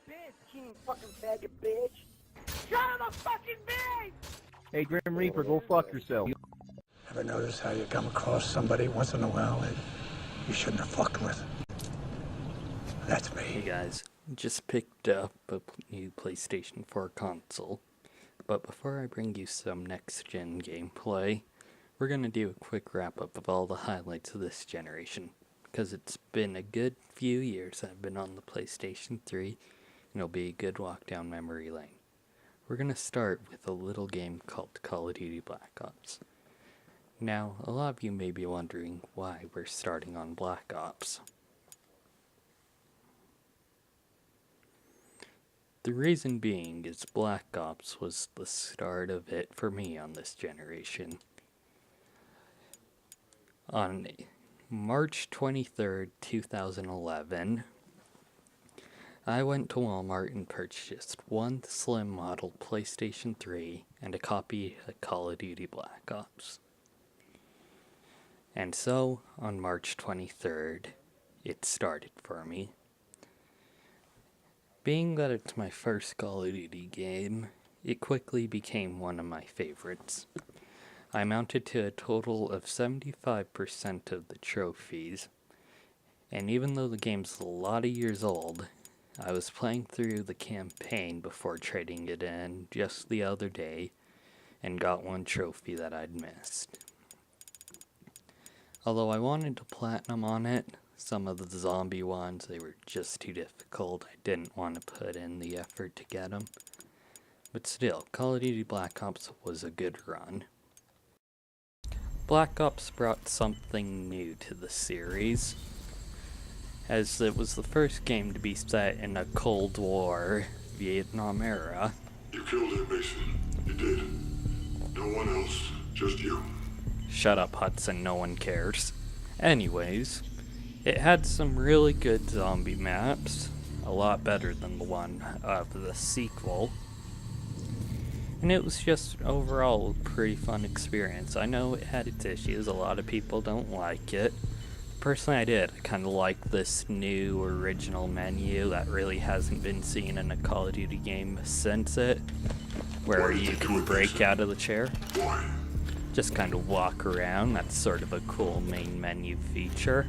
bitch, you fucking faggot bitch. Shut up the fucking bitch! Hey, Grim Reaper, go fuck yourself. Ever notice how you come across somebody once in a while that you shouldn't have fucked with? That's me. Hey guys, just picked up a new PlayStation 4 console, but before I bring you some next-gen gameplay, we're gonna do a quick wrap-up of all the highlights of this generation, because it's been a good few years I've been on the PlayStation 3, and it'll be a good walk down memory lane. We're gonna start with a little game called Call of Duty Black Ops. Now, a lot of you may be wondering why we're starting on Black Ops. The reason being is Black Ops was the start of it for me on this generation. On March 23rd, 2011, I went to Walmart and purchased one slim model PlayStation 3 and a copy of Call of Duty Black Ops. And so, on March 23rd, it started for me. Being that it's my first Call of Duty game, it quickly became one of my favorites. I mounted to a total of 75% of the trophies, and even though the game's a lot of years old, I was playing through the campaign before trading it in just the other day, and got one trophy that I'd missed. Although I wanted to platinum on it, some of the zombie ones, they were just too difficult. I didn't want to put in the effort to get them. But still, Call of Duty Black Ops was a good run. Black Ops brought something new to the series, as it was the first game to be set in a Cold War Vietnam era. You killed him, Mason. You did. No one else, just you. Shut up, Hudson, no one cares. Anyways, it had some really good zombie maps, a lot better than the one of the sequel. And it was just overall a pretty fun experience. I know it had its issues, a lot of people don't like it. Personally, I did. I kind of like this new original menu that really hasn't been seen in a Call of Duty game since it, where you can break out of the chair. Why? Just kind of walk around. That's sort of a cool main menu feature.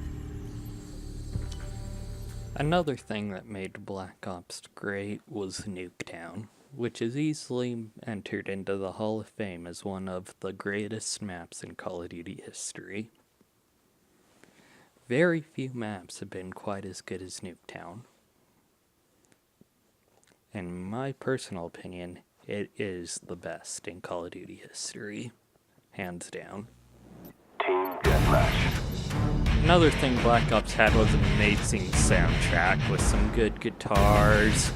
Another thing that made Black Ops great was Nuketown, which is easily entered into the Hall of Fame as one of the greatest maps in Call of Duty history. Very few maps have been quite as good as Nuketown. In my personal opinion, it is the best in Call of Duty history. Hands down. Team Deathmatch. Another thing Black Ops had was an amazing soundtrack with some good guitars,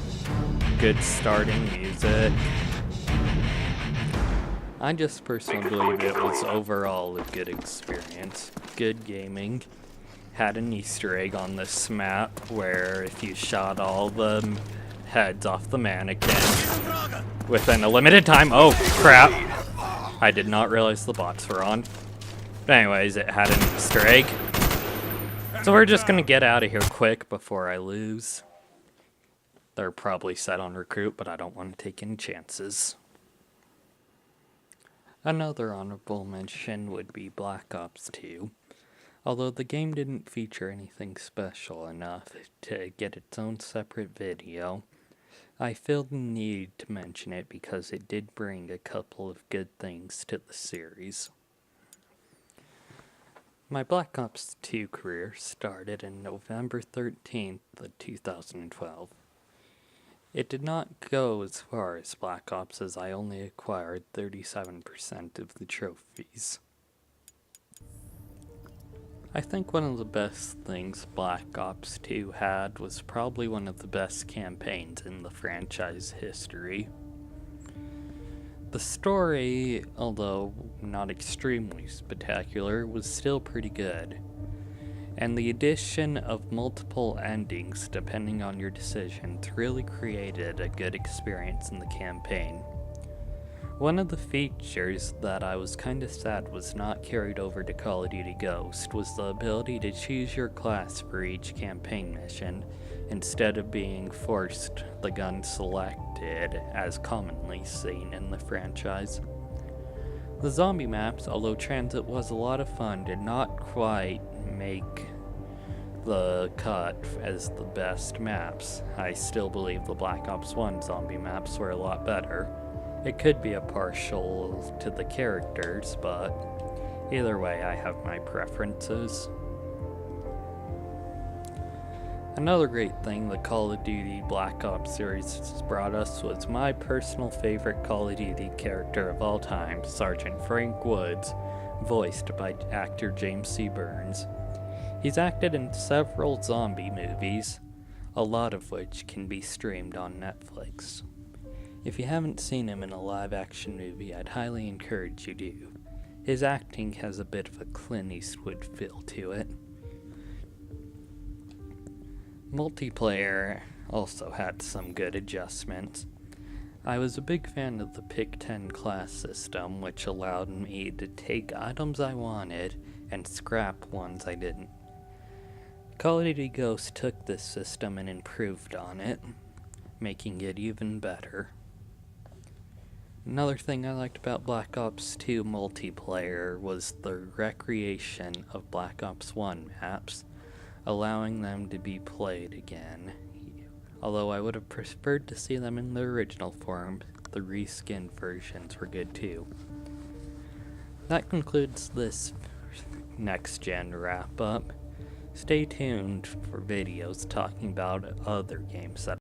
good starting music. I just personally believe it was overall a good experience. Good gaming. Had an Easter egg on this map where if you shot all the heads off the mannequin within a limited time. Oh crap! I did not realize the bots were on. But anyways, it had an Easter egg. So we're just gonna get out of here quick before I lose. They're probably set on recruit, but I don't want to take any chances. Another honorable mention would be Black Ops 2. Although the game didn't feature anything special enough to get its own separate video, I feel the need to mention it because it did bring a couple of good things to the series. My Black Ops 2 career started in November 13th of 2012. It did not go as far as Black Ops as I only acquired 37% of the trophies. I think one of the best things Black Ops 2 had was probably one of the best campaigns in the franchise history. The story, although not extremely spectacular, was still pretty good. And the addition of multiple endings depending on your decisions really created a good experience in the campaign. One of the features that I was kinda sad was not carried over to Call of Duty Ghost was the ability to choose your class for each campaign mission, instead of being forced the gun selected as commonly seen in the franchise. The zombie maps, although Transit was a lot of fun, did not quite make the cut as the best maps. I still believe the Black Ops 1 zombie maps were a lot better. It could be a partial to the characters, but either way I have my preferences. Another great thing the Call of Duty Black Ops series has brought us was my personal favorite Call of Duty character of all time, Sergeant Frank Woods, voiced by actor James C. Burns. He's acted in several zombie movies, a lot of which can be streamed on Netflix. If you haven't seen him in a live-action movie, I'd highly encourage you to. His acting has a bit of a Clint Eastwood feel to it. Multiplayer also had some good adjustments. I was a big fan of the Pick-10 class system, which allowed me to take items I wanted and scrap ones I didn't. Call of Duty Ghost took this system and improved on it, making it even better. Another thing I liked about Black Ops 2 multiplayer was the recreation of Black Ops 1 maps, allowing them to be played again. Although I would have preferred to see them in the original form, the reskinned versions were good too. That concludes this next-gen wrap-up. Stay tuned for videos talking about other games that